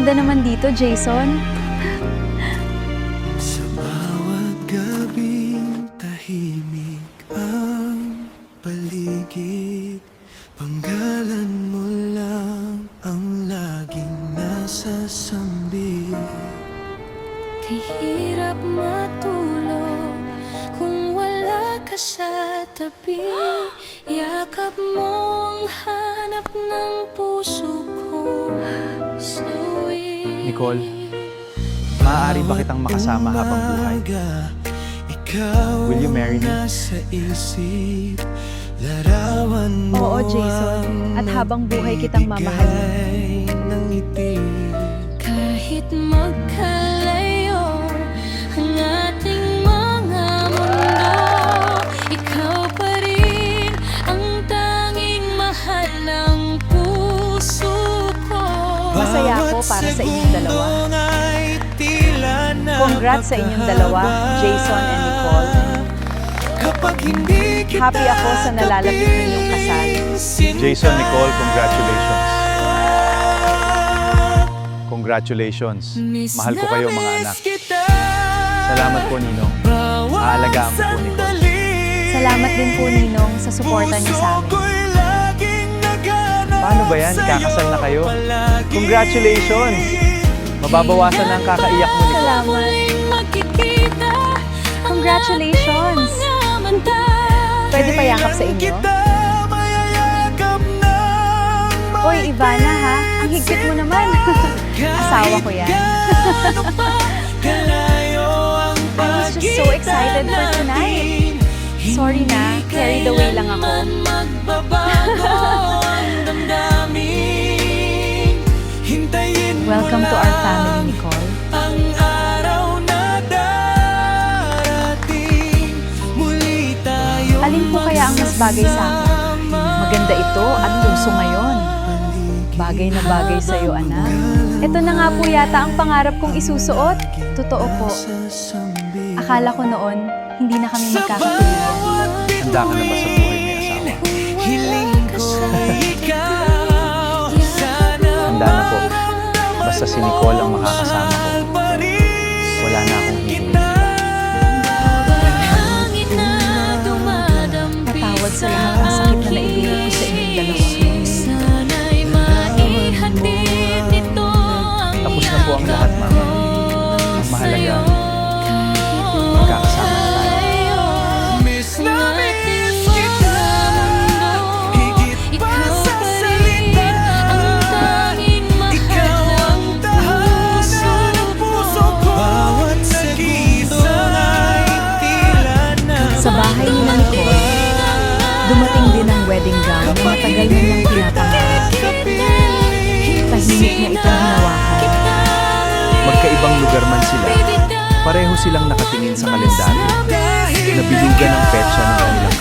ganda naman dito, Jason. Sa bawat gabing tahimik ang paligid, panggalan mo lang ang laging nasa sambi. Kay hirap matulog kung wala ka sa tabi. Yakap mong hanap ng puso ko. Nicole, maaari ba kitang makasama habang buhay? Will you marry me? Oo, Jason. At habang buhay kitang mamahalin. Kahit magkalayo ang ating mga mundo, ikaw pa rin ang tanging mahal ng puso ko. Masaya ako para sa inyong dalawa. Congrats sa inyong dalawa, Jason and Nicole. Happy ako sa nalalapit ninyong kasal. Jason, Nicole, congratulations. Congratulations. Mahal ko kayo, mga anak. Salamat po, Ninong. Aalagaan ko po, Nicole. Salamat din po, Ninong, sa suporta niyo sa amin. Paano ba yan? Ikakasal na kayo? Congratulations! Mababawasan na ang kakaiyak mo, Nicole. Salamat. Congratulations! Pwede pa yakap sa inyo? Oy, Ivana ha? Ang higpit mo naman. Asawa ko yan. I was just so excited for tonight. Sorry na, carried away lang ako. Welcome to our family, Nicole. Alin po kaya ang mas bagay sa akin? Maganda ito at puso ngayon. Bagay na bagay sa'yo, anak. Ito na nga po yata ang pangarap kong isusuot. Totoo po. Akala ko noon, hindi na kami magkakatuluyan. Handa ka na ba sa buhay may asawa? Handa na po. Basta si Nicole ang makakasama ko. Wala na akong hihingi. Patawad sa lahat ng sakit na naibigay ko sa inyong dalawa. Tapos na po ang lahat, Mama. Ang mahalaga, magkakasama na tayo. Sa bahay ni Nicole, dumating din ang wedding gown na matagal na niyang pinapangarap. Tahimik niya itong hinawakan. Magkaibang lugar man sila, pareho silang nakatingin sa kalendaryo. Nabilugan ang petsa ng kanilang